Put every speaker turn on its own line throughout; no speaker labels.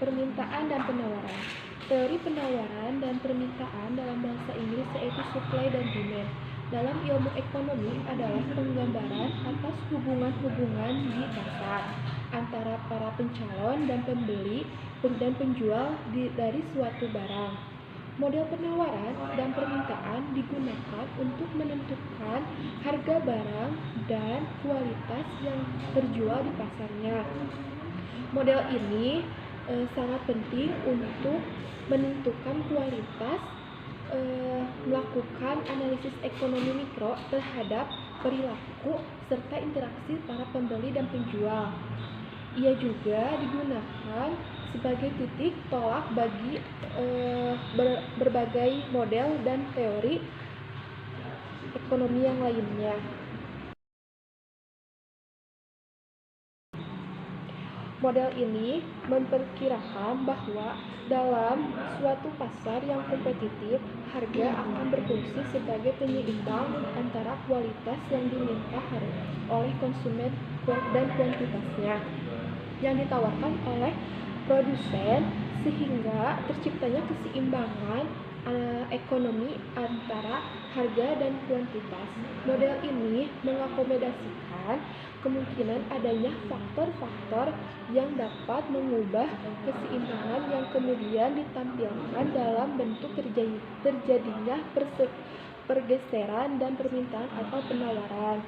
Permintaan dan penawaran. Teori penawaran dan permintaan dalam bahasa Inggris yaitu supply dan demand. Dalam ilmu ekonomi adalah penggambaran atas hubungan-hubungan di pasar antara para pencalon dan pembeli dan penjual dari suatu barang. Model penawaran dan permintaan digunakan untuk menentukan harga barang dan kualitas yang terjual di pasarnya. Model ini sangat penting untuk menentukan kualitas, melakukan analisis ekonomi mikro terhadap perilaku serta interaksi para pembeli dan penjual. Ia juga digunakan sebagai titik tolak bagi berbagai model dan teori ekonomi yang lainnya. Model ini memperkirakan bahwa dalam suatu pasar yang kompetitif, harga akan berfungsi sebagai penyeimbang antara kualitas yang diminta oleh konsumen dan kuantitasnya yang ditawarkan oleh produsen, sehingga terciptanya keseimbangan ekonomi antara harga dan kuantitas. Model ini mengakomodasikan kemungkinan adanya faktor-faktor yang dapat mengubah keseimbangan yang kemudian ditampilkan dalam bentuk terjadinya pergeseran dan permintaan atau penawaran.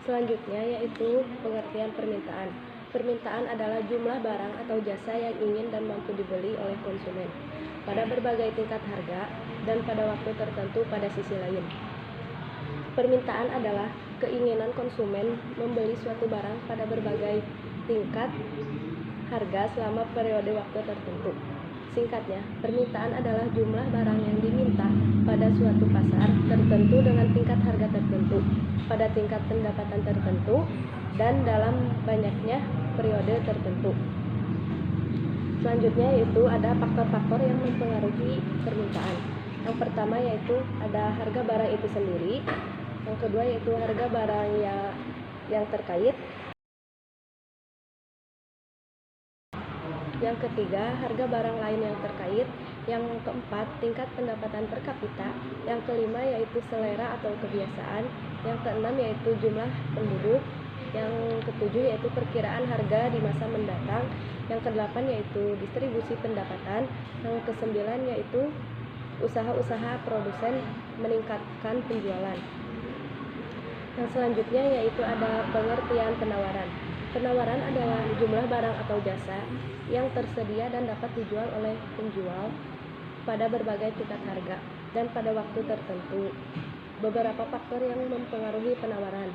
Selanjutnya yaitu pengertian permintaan. Permintaan adalah jumlah barang atau jasa yang ingin dan mampu dibeli oleh konsumen pada berbagai tingkat harga dan pada waktu tertentu pada sisi lain. Permintaan adalah keinginan konsumen membeli suatu barang pada berbagai tingkat harga selama periode waktu tertentu. Singkatnya, permintaan adalah jumlah barang yang diminta pada suatu pasar tertentu dengan tingkat harga tertentu, pada tingkat pendapatan tertentu, dan dalam banyaknya periode tertentu. Selanjutnya yaitu ada faktor-faktor yang mempengaruhi permintaan. Yang pertama yaitu ada harga barang itu sendiri. Yang kedua yaitu harga barang yang terkait. Yang ketiga, harga barang lain yang terkait. Yang keempat, tingkat pendapatan per kapita. Yang kelima yaitu selera atau kebiasaan. Yang keenam yaitu jumlah penduduk. Yang ketujuh yaitu perkiraan harga di masa mendatang. Yang kedelapan yaitu distribusi pendapatan. Yang kesembilan yaitu usaha-usaha produsen meningkatkan penjualan. Yang selanjutnya yaitu ada pengertian penawaran. Penawaran adalah jumlah barang atau jasa yang tersedia dan dapat dijual oleh penjual pada berbagai tingkat harga dan pada waktu tertentu. Beberapa faktor yang mempengaruhi penawaran.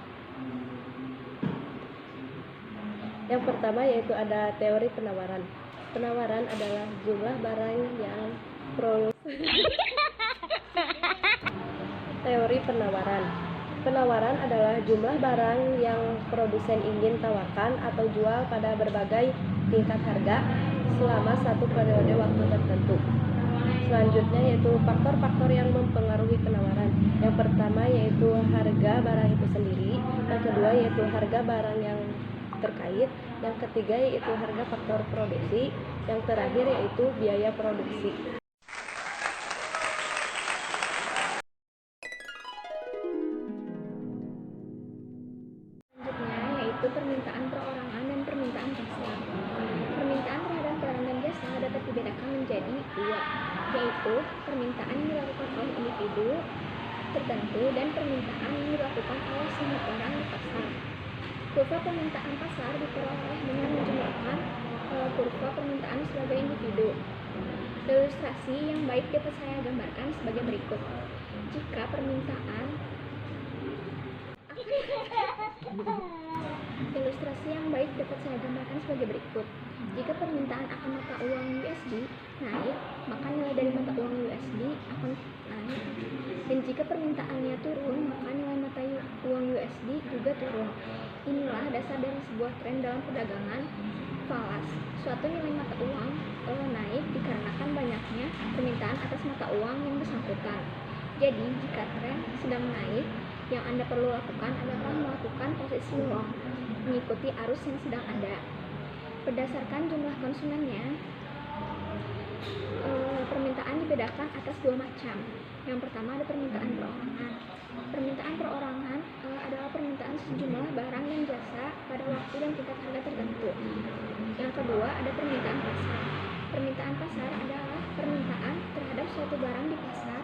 Yang pertama yaitu ada teori penawaran. Penawaran adalah jumlah barang yang Teori penawaran. Penawaran adalah jumlah barang yang produsen ingin tawarkan atau jual pada berbagai tingkat harga selama satu periode waktu tertentu. Selanjutnya yaitu faktor-faktor yang mempengaruhi penawaran. Yang pertama yaitu harga barang itu sendiri. Yang kedua yaitu harga barang yang terkait. Yang ketiga yaitu harga faktor produksi. Yang terakhir yaitu biaya produksi.
Permintaan perorangan dan permintaan jasa. Permintaan terhadap barang dan jasa dapat dibedakan menjadi dua, yaitu permintaan yang dilakukan oleh individu tertentu dan permintaan yang dilakukan oleh semua orang di pasar. Kurva permintaan pasar diperoleh dengan menjumlahkan kurva permintaan sebagai individu. Ilustrasi yang baik dapat saya gambarkan sebagai berikut. Jika permintaan Ilustrasi yang baik dapat saya gambarkan sebagai berikut. Jika permintaan akan mata uang USD naik, maka nilai dari mata uang USD akan naik. Dan jika permintaannya turun, maka nilai mata uang USD juga turun. Inilah dasar dari sebuah tren dalam perdagangan falas. Suatu nilai mata uang naik dikarenakan banyaknya permintaan atas mata uang yang bersangkutan.
Jadi, jika tren sedang naik, yang Anda perlu lakukan adalah melakukan posisi long, mengikuti arus yang sedang ada. Berdasarkan jumlah konsumennya, permintaan dibedakan atas dua macam. Yang pertama ada permintaan perorangan. Permintaan perorangan adalah permintaan sejumlah barang dan jasa pada waktu dan tingkat harga tertentu. Yang kedua ada permintaan pasar. Permintaan pasar adalah permintaan terhadap suatu barang di pasar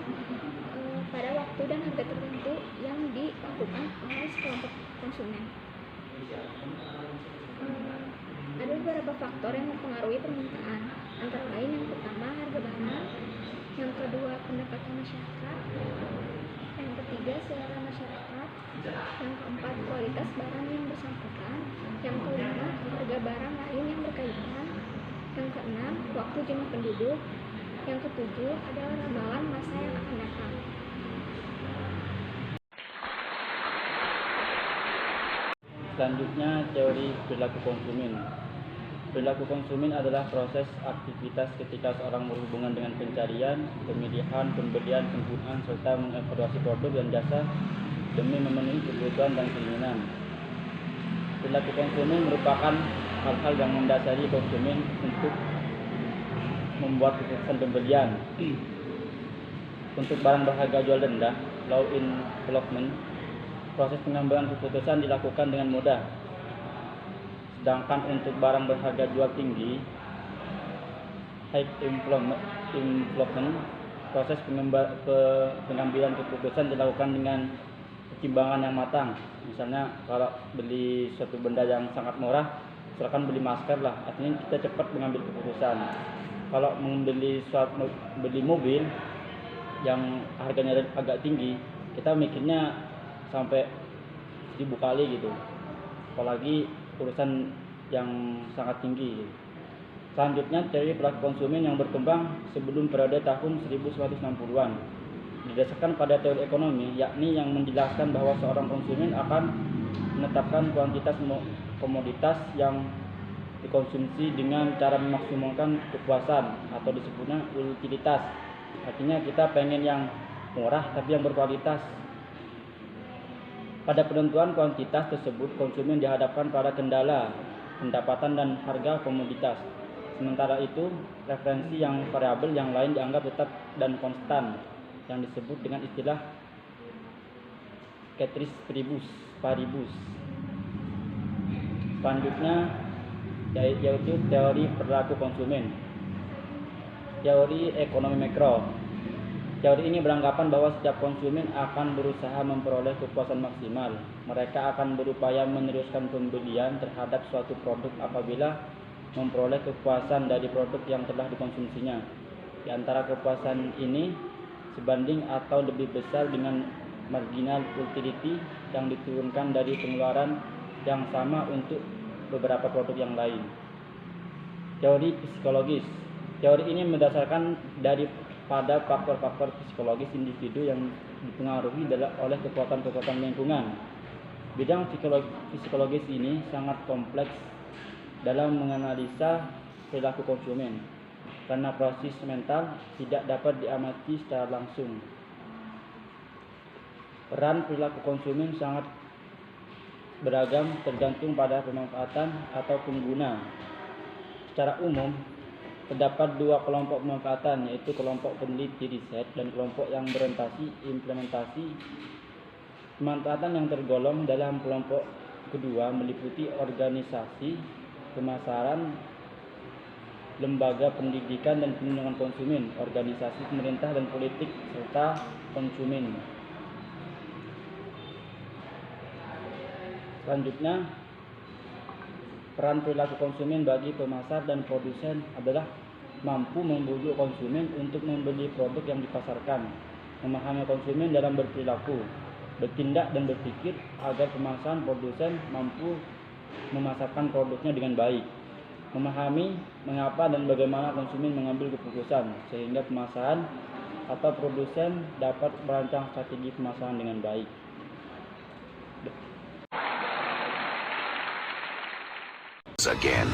pada waktu dan harga tertentu yang dilakukan oleh sekelompok konsumen. Ada beberapa faktor yang mempengaruhi permintaan, antara lain yang pertama harga barang, yang kedua pendapatan masyarakat, yang ketiga selera masyarakat, yang keempat kualitas barang yang bersangkutan, yang kelima harga barang lain yang berkaitan, yang keenam waktu jumlah penduduk, yang ketujuh adalah ramalan masa yang akan datang.
Selanjutnya, teori perilaku konsumen. Perilaku konsumen adalah proses aktivitas ketika seorang berhubungan dengan pencarian, pemilihan, pembelian, penggunaan, serta mengevaluasi produk dan jasa demi memenuhi kebutuhan dan keinginan. Perilaku konsumen merupakan hal-hal yang mendasari konsumen untuk membuat keputusan pembelian. Untuk barang berharga jual rendah, low involvement, proses pengambilan keputusan dilakukan dengan mudah. Sedangkan untuk barang berharga jual tinggi, high involvement, proses pengambilan keputusan dilakukan dengan pertimbangan yang matang. Misalnya kalau beli suatu benda yang sangat murah, misalkan beli masker lah, artinya kita cepat mengambil keputusan. Kalau beli mobil yang harganya agak tinggi, kita mikirnya sampai 1000 kali gitu, apalagi urusan yang sangat tinggi. Selanjutnya, teori perilaku konsumen yang berkembang sebelum periode tahun 1960-an didasarkan pada teori ekonomi, yakni yang menjelaskan bahwa seorang konsumen akan menetapkan kuantitas komoditas yang dikonsumsi dengan cara memaksimalkan kepuasan atau disebutnya utilitas. Artinya kita pengen yang murah tapi yang berkualitas. Pada penentuan kuantitas tersebut, konsumen dihadapkan pada kendala pendapatan dan harga komoditas. Sementara itu, referensi yang variabel yang lain dianggap tetap dan konstan, yang disebut dengan istilah ceteris paribus. Selanjutnya yaitu teori perilaku konsumen. Teori ekonomi makro. Teori ini beranggapan bahwa setiap konsumen akan berusaha memperoleh kepuasan maksimal. Mereka akan berupaya meneruskan pembelian terhadap suatu produk apabila memperoleh kepuasan dari produk yang telah dikonsumsinya. Di antara kepuasan ini sebanding atau lebih besar dengan marginal utility yang diturunkan dari pengeluaran yang sama untuk beberapa produk yang lain. Teori psikologis. Teori ini mendasarkan pada faktor-faktor psikologis individu yang dipengaruhi oleh kekuatan-kekuatan lingkungan. Bidang psikologis ini sangat kompleks dalam menganalisa perilaku konsumen, karena proses mental tidak dapat diamati secara langsung. Peran perilaku konsumen sangat beragam tergantung pada pemanfaatan atau pengguna. Secara umum, terdapat dua kelompok pemanfaatan, yaitu kelompok peneliti riset dan kelompok yang berorientasi implementasi. Pemanfaatan yang tergolong dalam kelompok kedua meliputi organisasi, pemasaran, lembaga pendidikan dan perlindungan konsumen, organisasi pemerintah dan politik, serta konsumen. Selanjutnya, peran perilaku konsumen bagi pemasar dan produsen adalah mampu membujuk konsumen untuk membeli produk yang dipasarkan, memahami konsumen dalam berperilaku, bertindak dan berpikir agar pemasaran produsen mampu memasarkan produknya dengan baik, memahami mengapa dan bagaimana konsumen mengambil keputusan, sehingga pemasaran atau produsen dapat merancang strategi pemasaran dengan baik.
Again.